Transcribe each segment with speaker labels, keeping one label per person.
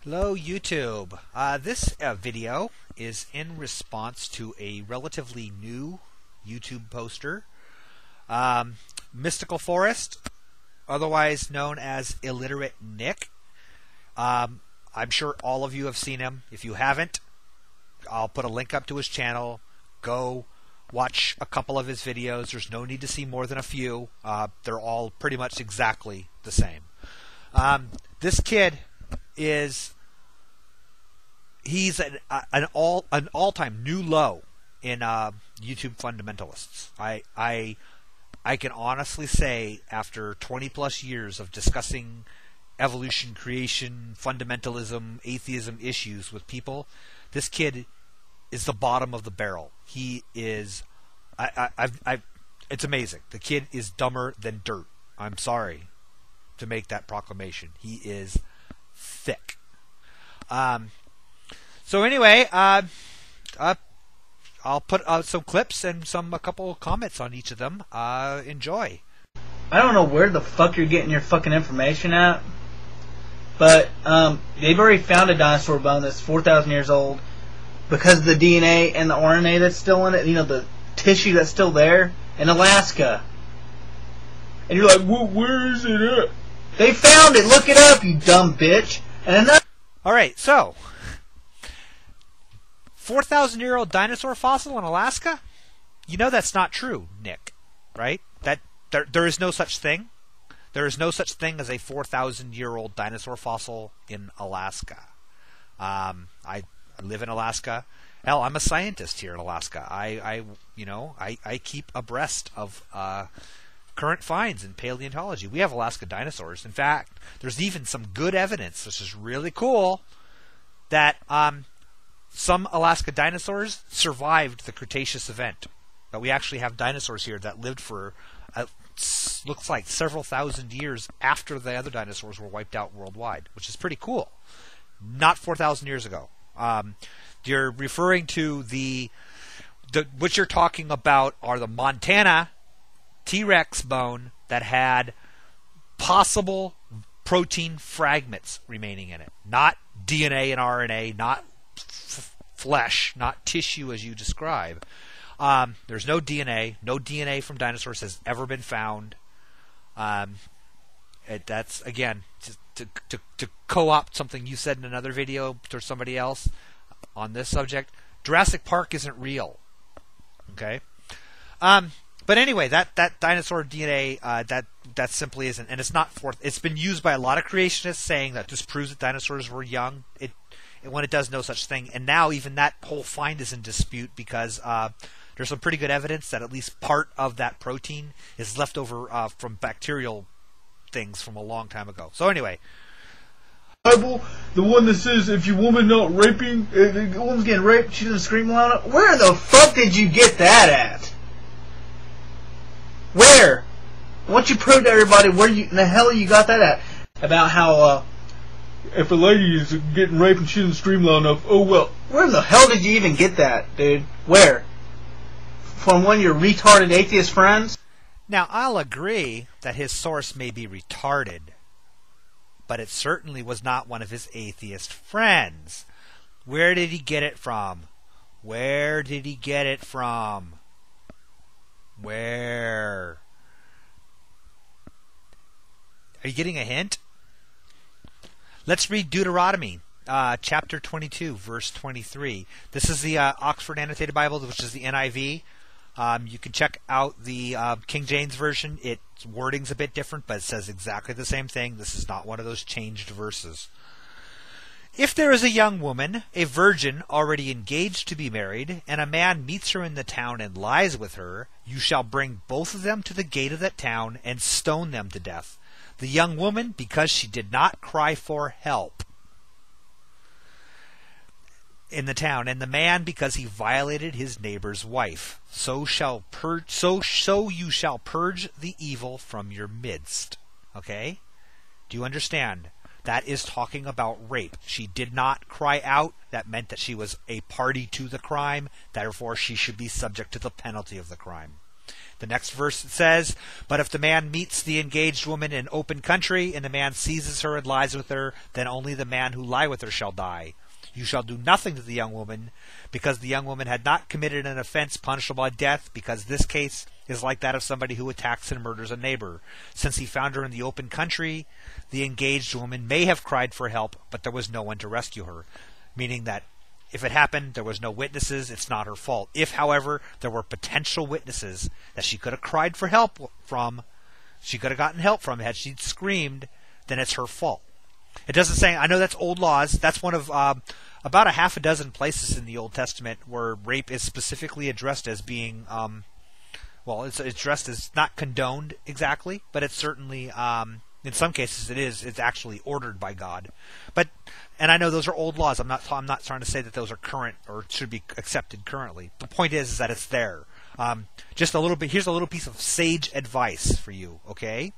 Speaker 1: Hello YouTube. This video is in response to a relatively new YouTube poster. Mysticalforest, otherwise known as Illiterate Nick. I'm sure all of you have seen him. If you haven't, I'll put a link up to his channel. Go watch a couple of his videos. There's no need to see more than a few. They're all pretty much exactly the same. This kid is an all-time new low in YouTube fundamentalists. I can honestly say, after 20 plus years of discussing evolution, creation, fundamentalism, atheism issues with people, this kid is the bottom of the barrel. He is it's amazing. The kid is dumber than dirt. I'm sorry to make that proclamation. He is thick. So anyway, I'll put some clips and a couple of comments on each of them. Enjoy.
Speaker 2: I don't know where the fuck you're getting your fucking information at, but they've already found a dinosaur bone that's 4,000 years old because of the DNA and the RNA that's still in it. You know, the tissue that's still there in Alaska. And you're like, well, where is it at? They found it. Look it up, you dumb bitch. And another.
Speaker 1: All right, so 4,000-year-old dinosaur fossil in Alaska? You know that's not true, Nick, right? That there is no such thing. There is no such thing as a 4,000-year-old dinosaur fossil in Alaska. I live in Alaska. Hell, I'm a scientist here in Alaska. I keep abreast of current finds in paleontology. We have Alaska dinosaurs. In fact, there's even some good evidence, this is really cool, that some Alaska dinosaurs survived the Cretaceous event. But we actually have dinosaurs here that lived for, looks like, several thousand years after the other dinosaurs were wiped out worldwide, which is pretty cool. Not 4,000 years ago. You're referring to what you're talking about are the Montana T-Rex bone that had possible protein fragments remaining in it. Not DNA and RNA, not flesh, not tissue as you describe. There's no DNA. No DNA from dinosaurs has ever been found. That's, again, to co-opt something you said in another video to somebody else on this subject. Jurassic Park isn't real. Okay? But anyway, that dinosaur DNA, that simply isn't, and it's not it's been used by a lot of creationists saying that this proves that dinosaurs were young. When it does no such thing, and now even that whole find is in dispute because there's some pretty good evidence that at least part of that protein is left over from bacterial things from a long time ago. So anyway,
Speaker 2: Bible, the one that says if your woman not raping, the woman's getting raped, she doesn't scream loud enough. Where the fuck did you get that at? Where? Once you prove to everybody where in the hell you got that at? About how if a lady is getting raped and she doesn't scream loud enough, oh well. Where the hell did you even get that, dude? Where? From one of your retarded atheist friends?
Speaker 1: Now, I'll agree that his source may be retarded, but it certainly was not one of his atheist friends. Where did he get it from? Where did he get it from? Where? Are you getting a hint? Let's read Deuteronomy, chapter 22, verse 23. This is the Oxford Annotated Bible, which is the NIV. You can check out the King James Version. Its wording's a bit different, but it says exactly the same thing. This is not one of those changed verses. If there is a young woman, a virgin already engaged to be married, and a man meets her in the town and lies with her, you shall bring both of them to the gate of that town and stone them to death. The young woman, because she did not cry for help in the town, and the man, because he violated his neighbor's wife. So you shall purge the evil from your midst. Okay? Do you understand? That is talking about rape. She did not cry out. That meant that she was a party to the crime. Therefore, she should be subject to the penalty of the crime. The next verse says, "But if the man meets the engaged woman in open country, and the man seizes her and lies with her, then only the man who lie with her shall die. You shall do nothing to the young woman, because the young woman had not committed an offense punishable by death, because this case is like that of somebody who attacks and murders a neighbor. Since he found her in the open country, the engaged woman may have cried for help, but there was no one to rescue her." Meaning that if it happened, there was no witnesses, it's not her fault. If, however, there were potential witnesses that she could have cried for help from, she could have gotten help from had she screamed, then it's her fault. It doesn't say, I know that's old laws, that's one of about a half a dozen places in the Old Testament where rape is specifically addressed as being, it's addressed as not condoned exactly, but it's certainly, in some cases it's actually ordered by God. And I know those are old laws. I'm not trying to say that those are current or should be accepted currently. The point is that it's there. Just a little bit. Here's a little piece of sage advice for you. Okay.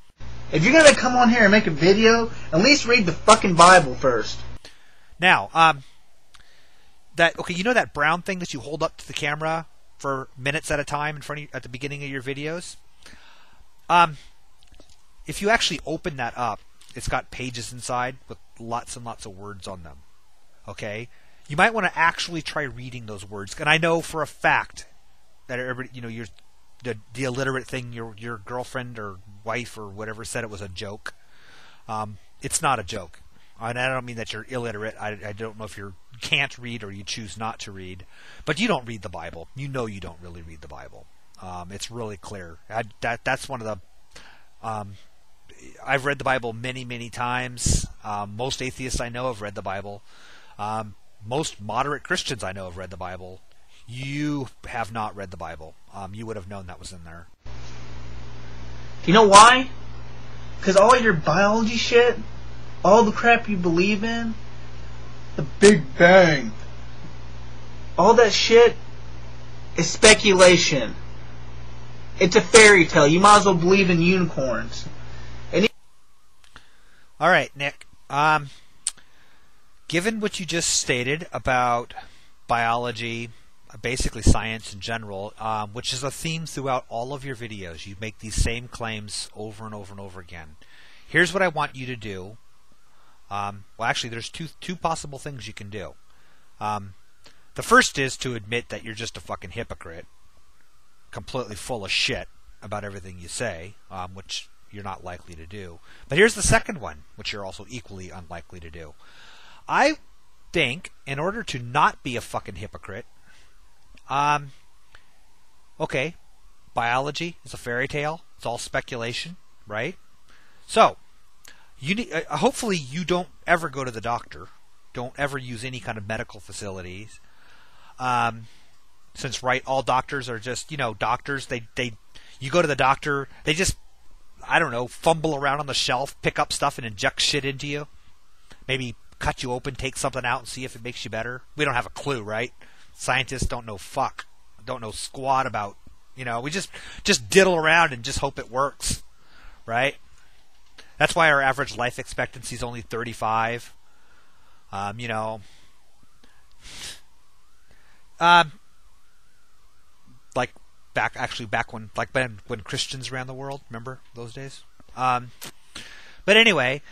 Speaker 2: If you're gonna come on here and make a video, at least read the fucking Bible first.
Speaker 1: Now, you know that brown thing that you hold up to the camera for minutes at a time in front of you at the beginning of your videos? If you actually open that up, it's got pages inside with lots and lots of words on them. Okay? You might want to actually try reading those words. And I know for a fact that everybody, you're the illiterate thing, your girlfriend or wife or whatever said it was a joke. It's not a joke. And I don't mean that you're illiterate. I don't know if you can't read or you choose not to read. But you don't read the Bible. You know you don't really read the Bible. It's really clear. That's one of the... I've read the Bible many, many times. Most atheists I know have read the Bible. Most moderate Christians I know have read the Bible. You have not read the Bible. You would have known that was in there.
Speaker 2: You know why? Because all your biology shit, all the crap you believe in, the Big Bang, all that shit is speculation. It's a fairy tale. You might as well believe in unicorns.
Speaker 1: All right, Nick. Given what you just stated about biology, basically science in general, which is a theme throughout all of your videos, you make these same claims over and over and over again. Here's what I want you to do. Actually, there's two possible things you can do. The first is to admit that you're just a fucking hypocrite, completely full of shit about everything you say, which you're not likely to do. But here's the second one, which you're also equally unlikely to do. I think in order to not be a fucking hypocrite, okay, biology is a fairy tale. It's all speculation, right? So, you need, hopefully you don't ever go to the doctor. Don't ever use any kind of medical facilities. Since, right, all doctors are just, doctors, you go to the doctor, they just, I don't know, fumble around on the shelf, pick up stuff and inject shit into you. Maybe cut you open, take something out and see if it makes you better. We don't have a clue, right? Scientists don't know fuck. Don't know squat about, we just diddle around and just hope it works, right? That's why our average life expectancy is only 35. Back when Christians ran the world, remember those days? But anyway,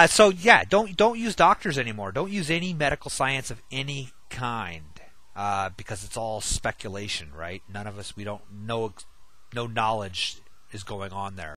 Speaker 1: so yeah, don't use doctors anymore. Don't use any medical science of any kind, because it's all speculation, right? None of us, we don't know, no knowledge is going on there.